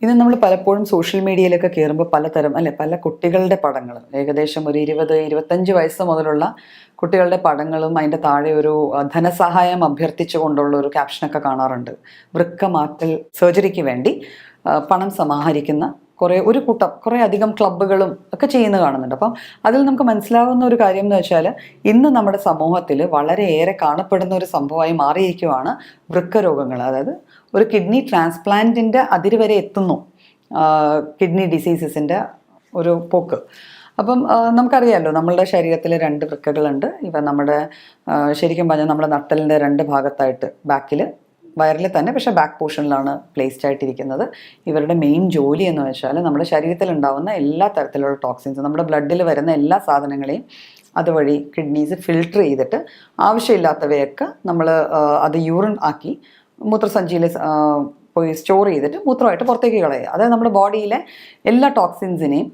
ഇന്ന് നമ്മൾ പലപ്പോഴും സോഷ്യൽ മീഡിയയിലൊക്കെ കയറുമ്പോൾ പലതരം അല്ലെ പല കുട്ടികളുടെ പടങ്ങൾ ഏകദേശം ഒരു 20-25 വയസ്സ് മുതലുള്ള കുട്ടികളുടെ പടങ്ങളും അതിൻ്റെ താഴെ ഒരു ധനസഹായം അഭ്യർത്ഥിച്ചുകൊണ്ടുള്ള ഒരു ക്യാപ്ഷനൊക്കെ കാണാറുണ്ട്. വൃക്ക മാറ്റൽ സർജറിക്ക് വേണ്ടി പണം സമാഹരിക്കുന്ന ഒരു കൂട്ടം കുറേ അധികം ക്ലബ്ബുകളും ഒക്കെ ചെയ്യുന്നത് കാണുന്നുണ്ട്. അപ്പം അതിൽ നമുക്ക് മനസ്സിലാവുന്ന ഒരു കാര്യം എന്ന് വെച്ചാൽ ഇന്ന് നമ്മുടെ സമൂഹത്തിൽ വളരെയേറെ കാണപ്പെടുന്ന ഒരു സംഭവമായി മാറിയിരിക്കുവാണ് വൃക്കരോഗങ്ങൾ. അതായത് ഒരു കിഡ്നി ട്രാൻസ്പ്ലാന്റിൻ്റെ അതിര് വരെ എത്തുന്നു കിഡ്നി ഡിസീസസിൻ്റെ ഒരു പോക്ക്. അപ്പം നമുക്കറിയാമല്ലോ നമ്മളുടെ ശരീരത്തിൽ 2 വൃക്കകളുണ്ട്. ഇവ നമ്മുടെ ശരിക്കും പറഞ്ഞാൽ നമ്മുടെ നട്ടലിൻ്റെ 2 ഭാഗത്തായിട്ട് ബാക്കിൽ വയറിൽ തന്നെ, പക്ഷേ ബാക്ക് പോർഷനിലാണ് പ്ലേസ്ഡ് ആയിട്ടിരിക്കുന്നത്. ഇവരുടെ മെയിൻ ജോലി എന്ന് വെച്ചാൽ നമ്മുടെ ശരീരത്തിൽ ഉണ്ടാകുന്ന എല്ലാ തരത്തിലുള്ള ടോക്സിൻസ്, നമ്മുടെ ബ്ലഡിൽ വരുന്ന എല്ലാ സാധനങ്ങളെയും അതുവഴി കിഡ്നീസ് ഫിൽട്ടർ ചെയ്തിട്ട് ആവശ്യമില്ലാത്തവയൊക്കെ നമ്മൾ അത് യൂറിൻ ആക്കി മൂത്രസഞ്ചിയിൽ പോയി സ്റ്റോർ ചെയ്തിട്ട് മൂത്രമായിട്ട് പുറത്തേക്ക് കളയുക. അതായത് നമ്മുടെ ബോഡിയിലെ എല്ലാ ടോക്സിൻസിനെയും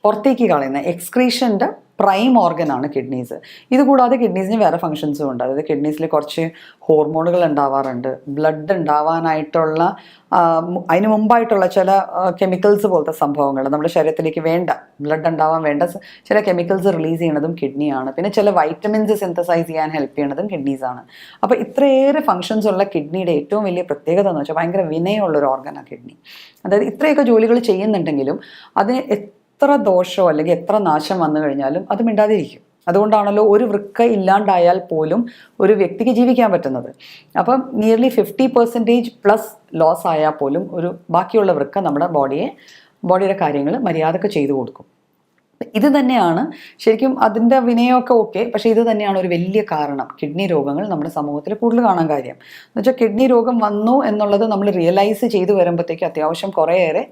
പുറത്തേക്ക് കളയുന്ന എക്സ്ക്രീഷൻ്റെ പ്രൈം ഓർഗനാണ് കിഡ്നീസ്. ഇതുകൂടാതെ കിഡ്നീസിന് വേറെ ഫങ്ഷൻസും ഉണ്ട്. അതായത് കിഡ്നീസിൽ കുറച്ച് ഹോർമോണുകൾ ഉണ്ടാവാറുണ്ട്, ബ്ലഡ് ഉണ്ടാവാനായിട്ടുള്ള അതിന് മുമ്പായിട്ടുള്ള ചില കെമിക്കൽസ് പോലത്തെ സംഭവങ്ങൾ നമ്മുടെ ശരീരത്തിലേക്ക് വേണ്ട ബ്ലഡ് ഉണ്ടാവാൻ വേണ്ട ചില കെമിക്കൽസ് റിലീസ് ചെയ്യണതും കിഡ്നിയാണ്. പിന്നെ ചില വൈറ്റമിൻസ് സിന്തസൈസ് ചെയ്യാൻ ഹെൽപ്പ് ചെയ്യണതും കിഡ്നീസാണ്. അപ്പോൾ ഇത്രയേറെ ഫങ്ഷൻസ് ഉള്ള കിഡ്നിയുടെ ഏറ്റവും വലിയ പ്രത്യേകത എന്ന് വെച്ചാൽ ഭയങ്കര വിനയമുള്ളൊരു ഓർഗനാണ് കിഡ്നി. അതായത് ഇത്രയൊക്കെ ജോലികൾ ചെയ്യുന്നുണ്ടെങ്കിലും അതിന് എത്ര ദോഷമോ അല്ലെങ്കിൽ എത്ര നാശം വന്നു കഴിഞ്ഞാലും അത് മിണ്ടാതിരിക്കും. അതുകൊണ്ടാണല്ലോ ഒരു വൃക്ക ഇല്ലാണ്ടായാൽ പോലും ഒരു വ്യക്തിക്ക് ജീവിക്കാൻ പറ്റുന്നത്. അപ്പം നിയർലി 50% ലോസ് ആയാൽ പോലും ബാക്കിയുള്ള വൃക്ക നമ്മുടെ ബോഡിയുടെ കാര്യങ്ങൾ മര്യാദക്ക് ചെയ്തു കൊടുക്കും. ഇത് തന്നെയാണ് ശരിക്കും അതിൻ്റെ വിനയമൊക്കെ ഓക്കെ, പക്ഷേ ഇത് തന്നെയാണ് ഒരു വലിയ കാരണം കിഡ്നി രോഗങ്ങൾ നമ്മുടെ സമൂഹത്തിൽ കൂടുതൽ കാണാൻ കാര്യം. എന്ന് വെച്ചാൽ കിഡ്നി രോഗം വന്നു എന്നുള്ളത് നമ്മൾ റിയലൈസ് ചെയ്ത് വരുമ്പോഴത്തേക്ക് അത്യാവശ്യം കുറേയേറെ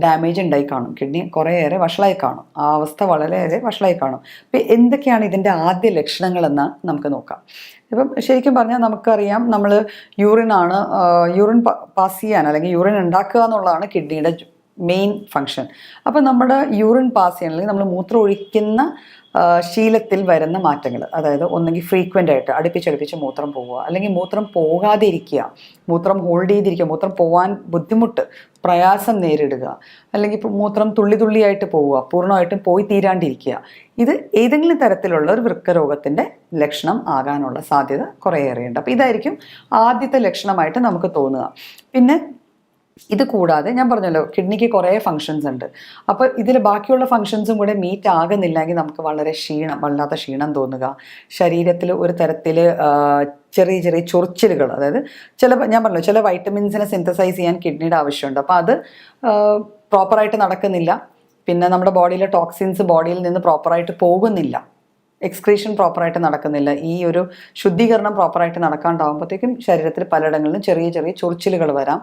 ഡാമേജ് ഉണ്ടായി കാണും, കിഡ്നി കുറേയേറെ വഷളായി കാണും, ആ അവസ്ഥ വളരെയേറെ വഷളായി കാണും. ഇപ്പം എന്തൊക്കെയാണ് ഇതിൻ്റെ ആദ്യ ലക്ഷണങ്ങളെന്ന് നമുക്ക് നോക്കാം. ഇപ്പം ശരിക്കും പറഞ്ഞാൽ നമുക്കറിയാം, നമ്മൾ യൂറിൻ പാസ് ചെയ്യാൻ അല്ലെങ്കിൽ യൂറിൻ ഉണ്ടാക്കുക എന്നുള്ളതാണ് കിഡ്നിയുടെ മെയിൻ ഫങ്ഷൻ. അപ്പം നമ്മുടെ യൂറിൻ പാസ് ചെയ്യണം അല്ലെങ്കിൽ നമ്മൾ മൂത്രം ഒഴിക്കുന്ന ശീലത്തിൽ വരുന്ന മാറ്റങ്ങൾ, അതായത് ഒന്നെങ്കിൽ ഫ്രീക്വൻ്റ് ആയിട്ട് അടുപ്പിച്ചടുപ്പിച്ച് മൂത്രം പോവുക, അല്ലെങ്കിൽ മൂത്രം പോകാതെ ഇരിക്കുക, മൂത്രം ഹോൾഡ് ചെയ്തിരിക്കുക, മൂത്രം പോകാൻ ബുദ്ധിമുട്ട് പ്രയാസം നേരിടുക, അല്ലെങ്കിൽ ഇപ്പോൾ മൂത്രം തുള്ളിയായിട്ട് പോവുക, പൂർണ്ണമായിട്ടും പോയി തീരാണ്ടിരിക്കുക. ഇത് ഏതെങ്കിലും തരത്തിലുള്ള ഒരു വൃക്കരോഗത്തിൻ്റെ ലക്ഷണം ആകാനുള്ള സാധ്യത കുറേയേറെയുണ്ട്. അപ്പോൾ ഇതായിരിക്കും ആദ്യത്തെ ലക്ഷണമായിട്ട് നമുക്ക് തോന്നുക. പിന്നെ ഇത് കൂടാതെ ഞാൻ പറഞ്ഞല്ലോ കിഡ്നിക്ക് കുറേ ഫങ്ഷൻസ് ഉണ്ട്. അപ്പോൾ ഇതിൽ ബാക്കിയുള്ള ഫങ്ഷൻസും കൂടെ മീറ്റ് ആകുന്നില്ലെങ്കിൽ നമുക്ക് വല്ലാത്ത ക്ഷീണം തോന്നുക, ശരീരത്തിൽ ഒരു തരത്തിൽ ചെറിയ ചൊറിച്ചിലുകൾ, അതായത് ഞാൻ പറഞ്ഞല്ലോ ചില വൈറ്റമിൻസിനെ സിന്തസൈസ് ചെയ്യാൻ കിഡ്നിയുടെ ആവശ്യമുണ്ട്. അപ്പോൾ അത് പ്രോപ്പറായിട്ട് നടക്കുന്നില്ല. പിന്നെ നമ്മുടെ ബോഡിയിലെ ടോക്സിൻസ് ബോഡിയിൽ നിന്ന് പ്രോപ്പറായിട്ട് പോകുന്നില്ല, എക്സ്ക്രീഷൻ പ്രോപ്പറായിട്ട് നടക്കുന്നില്ല, ഈ ഒരു ശുദ്ധീകരണം പ്രോപ്പറായിട്ട് നടക്കാണ്ടാവുമ്പോഴത്തേക്കും ശരീരത്തിൽ പലയിടങ്ങളിലും ചെറിയ ചൊറിച്ചിലുകൾ വരാം.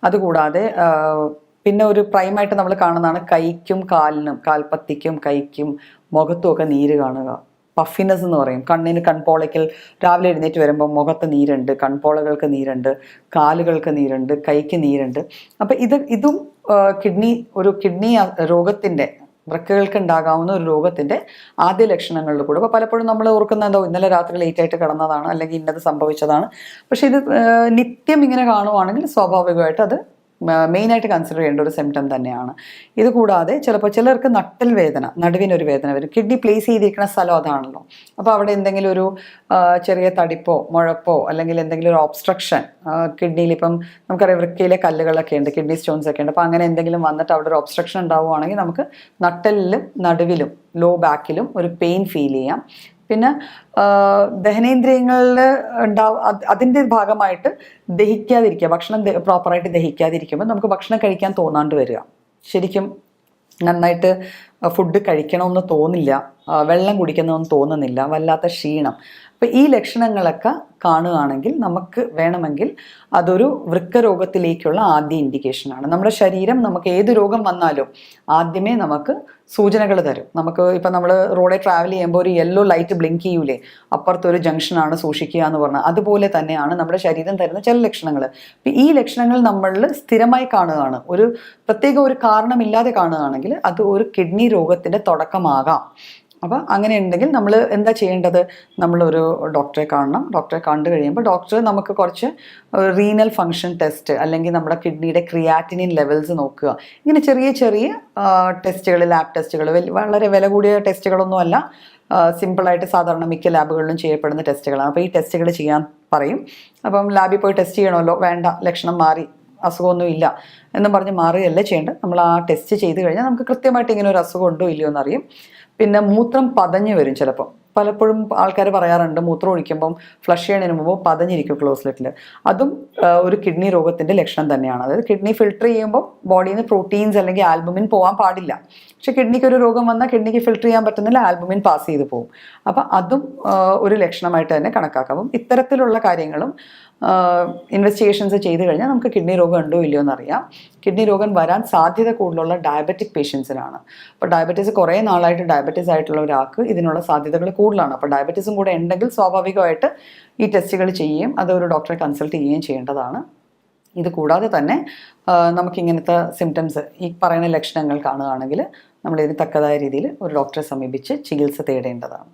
അതുകൂടാതെ പിന്നെ ഒരു പ്രൈമായിട്ട് നമ്മൾ കാണുന്നതാണ് കൈക്കും കാൽപ്പത്തിക്കും കൈക്കും മുഖത്തും ഒക്കെ നീര് കാണുക. പഫിനെസ് എന്ന് പറയും. കൺപോളയ്ക്കൽ രാവിലെ എഴുന്നേറ്റ് വരുമ്പോൾ മുഖത്ത് നീരുണ്ട്, കൺപോളകൾക്ക് നീരുണ്ട്, കാലുകൾക്ക് നീരുണ്ട്, കൈക്ക് നീരുണ്ട്. അപ്പം ഇതും കിഡ്നി രോഗത്തിൻ്റെ വൃക്കകൾക്ക് ഉണ്ടാകാവുന്ന ഒരു രോഗത്തിൻ്റെ ആദ്യ ലക്ഷണങ്ങളിൽ കൂടെ. അപ്പോൾ പലപ്പോഴും നമ്മൾ ഓർക്കുന്നതോ ഇന്നലെ രാത്രി ലേറ്റായിട്ട് കിടന്നതാണ് അല്ലെങ്കിൽ ഇന്നത് സംഭവിച്ചതാണ്. പക്ഷേ ഇത് നിത്യം ഇങ്ങനെ കാണുവാണെങ്കിൽ സ്വാഭാവികമായിട്ട് അത് മെയിനായിട്ട് കൺസിഡർ ചെയ്യേണ്ട ഒരു സിംറ്റം തന്നെയാണ്. ഇത് കൂടാതെ ചിലർക്ക് നടുവിനൊരു വേദന വരും. കിഡ്നി പ്ലേസ് ചെയ്തിരിക്കുന്ന സ്ഥലം അതാണല്ലോ. അപ്പോൾ അവിടെ എന്തെങ്കിലും ഒരു ചെറിയ തടിപ്പോ മുഴപ്പോ അല്ലെങ്കിൽ എന്തെങ്കിലും ഒരു ഒബ്സ്ട്രക്ഷൻ കിഡ്നിയിൽ, ഇപ്പം നമുക്കറിയാം വൃക്കയിലെ കല്ലുകളൊക്കെ ഉണ്ട്, കിഡ്നി സ്റ്റോൺസ് ഒക്കെ ഉണ്ട്. അപ്പോൾ അങ്ങനെ എന്തെങ്കിലും വന്നിട്ട് അവിടെ ഒരു ഒബ്സ്ട്രക്ഷൻ ഉണ്ടാവുകയാണെങ്കിൽ നമുക്ക് നട്ടലിലും നടുവിലും ലോ ബാക്കിലും ഒരു പെയിൻ ഫീൽ ചെയ്യാം. പിന്നെ ദഹനേന്ദ്രിയങ്ങളിൽ അതിൻ്റെ ഭാഗമായിട്ട് ദഹിക്കാതിരിക്കുക, ഭക്ഷണം പ്രോപ്പറായിട്ട് ദഹിക്കാതിരിക്കുമ്പോൾ നമുക്ക് ഭക്ഷണം കഴിക്കാൻ തോന്നാണ്ട് വരിക, ശരിക്കും നന്നായിട്ട് ഫുഡ് കഴിക്കണമെന്ന് തോന്നില്ല, വെള്ളം കുടിക്കണമെന്ന് തോന്നുന്നില്ല, വല്ലാത്ത ക്ഷീണം. അപ്പോൾ ഈ ലക്ഷണങ്ങളൊക്കെ കാണുകയാണെങ്കിൽ നമുക്ക് വേണമെങ്കിൽ അതൊരു വൃക്കരോഗത്തിലേക്കുള്ള ആദ്യ ഇൻഡിക്കേഷനാണ്. നമ്മുടെ ശരീരം നമുക്ക് ഏത് രോഗം വന്നാലും ആദ്യമേ നമുക്ക് സൂചനകൾ തരും. ഇപ്പം നമ്മൾ റോഡിൽ ട്രാവൽ ചെയ്യുമ്പോൾ ഒരു യെല്ലോ ലൈറ്റ് ബ്ലിങ്ക് ചെയ്യൂലേ, അപ്പുറത്തൊരു ജംഗ്ഷനാണ് സൂക്ഷിക്കുക എന്ന് പറഞ്ഞാൽ അതുപോലെ തന്നെയാണ് നമ്മുടെ ശരീരം തരുന്ന ചില ലക്ഷണങ്ങൾ. അപ്പം ഈ ലക്ഷണങ്ങൾ നമ്മളിൽ സ്ഥിരമായി കാണുകയാണ്, പ്രത്യേക ഒരു കാരണമില്ലാതെ കാണുകയാണെങ്കിൽ അത് ഒരു കിഡ്നി രോഗത്തിൻ്റെ തുടക്കമാകാം. അപ്പോൾ അങ്ങനെ ഉണ്ടെങ്കിൽ നമ്മൾ എന്താ ചെയ്യേണ്ടത്? നമ്മളൊരു ഡോക്ടറെ കാണണം. ഡോക്ടറെ കണ്ടു കഴിയുമ്പോൾ ഡോക്ടർ നമുക്ക് കുറച്ച് റീനൽ ഫങ്ഷൻ ടെസ്റ്റ് അല്ലെങ്കിൽ നമ്മുടെ കിഡ്നിയുടെ ക്രിയാറ്റിനിൻ ലെവൽസ് നോക്കുക. ഇങ്ങനെ ചെറിയ ചെറിയ ടെസ്റ്റുകൾ, ലാബ് ടെസ്റ്റുകൾ, വളരെ വില കൂടിയ ടെസ്റ്റുകളൊന്നുമല്ല, സിമ്പിളായിട്ട് സാധാരണ മിക്ക ലാബുകളിലും ചെയ്യപ്പെടുന്ന ടെസ്റ്റുകളാണ്. അപ്പോൾ ഈ ടെസ്റ്റുകൾ ചെയ്യാൻ പറയും. അപ്പം ലാബിൽ പോയി ടെസ്റ്റ് ചെയ്യണമല്ലോ, വേണ്ട ലക്ഷണം മാറി അസുഖമൊന്നും ഇല്ല എന്നും പറഞ്ഞ് മാറുകയല്ല ചെയ്യേണ്ടത്. നമ്മൾ ആ ടെസ്റ്റ് ചെയ്ത് കഴിഞ്ഞാൽ നമുക്ക് കൃത്യമായിട്ട് ഇങ്ങനെ ഒരു അസുഖം ഉണ്ടോ ഇല്ലയോ എന്നറിയും. പിന്നെ മൂത്രം പതഞ്ഞ് വരും ചിലപ്പോൾ. പലപ്പോഴും ആൾക്കാർ പറയാറുണ്ട് മൂത്രം ഒഴിക്കുമ്പം ഫ്ലഷ് ചെയ്യണതിന് മുമ്പ് പതഞ്ഞിരിക്കും ക്ലോസ്ലെറ്റിൽ. അതും ഒരു കിഡ്നി രോഗത്തിൻ്റെ ലക്ഷണം തന്നെയാണ്. അതായത് കിഡ്നി ഫിൽട്ടർ ചെയ്യുമ്പോൾ ബോഡിയിൽ നിന്ന് പ്രോട്ടീൻസ് അല്ലെങ്കിൽ ആൽബുമിൻ പോകാൻ പാടില്ല. പക്ഷെ കിഡ്നിക്ക് ഒരു രോഗം വന്നാൽ കിഡ്നിക്ക് ഫിൽട്ടർ ചെയ്യാൻ പറ്റുന്നില്ല, ആൽബുമിൻ പാസ് ചെയ്ത് പോകും. അപ്പം അതും ഒരു ലക്ഷണമായിട്ട് തന്നെ കണക്കാക്കാം. അപ്പം ഇത്തരത്തിലുള്ള കാര്യങ്ങളും ഇൻവെസ്റ്റിഗേഷൻസ് ചെയ്ത് കഴിഞ്ഞാൽ നമുക്ക് കിഡ്നി രോഗം ഉണ്ടോ ഇല്ലയോ എന്നറിയാം. കിഡ്നി രോഗം വരാൻ സാധ്യത കൂടുതലുള്ള ഡയബറ്റിക് പേഷ്യൻസിനാണ്. അപ്പോൾ ഡയബറ്റീസ് കുറേ നാളായിട്ട് ഡയബറ്റീസ് ആയിട്ടുള്ള ഒരാൾക്ക് ഇതിനുള്ള സാധ്യതകൾ കൂടുതലാണ്. അപ്പോൾ ഡയബറ്റീസും കൂടെ ഉണ്ടെങ്കിൽ സ്വാഭാവികമായിട്ട് ഈ ടെസ്റ്റുകൾ ചെയ്യുകയും അത് ഒരു ഡോക്ടറെ കൺസൾട്ട് ചെയ്യുകയും ചെയ്യേണ്ടതാണ്. ഇത് കൂടാതെ തന്നെ നമുക്കിങ്ങനത്തെ സിംറ്റംസ്, ഈ പറയുന്ന ലക്ഷണങ്ങൾ കാണുകയാണെങ്കിൽ നമ്മൾ ഇതിന് തക്കതായ രീതിയിൽ ഒരു ഡോക്ടറെ സമീപിച്ച് ചികിത്സ തേടേണ്ടതാണ്.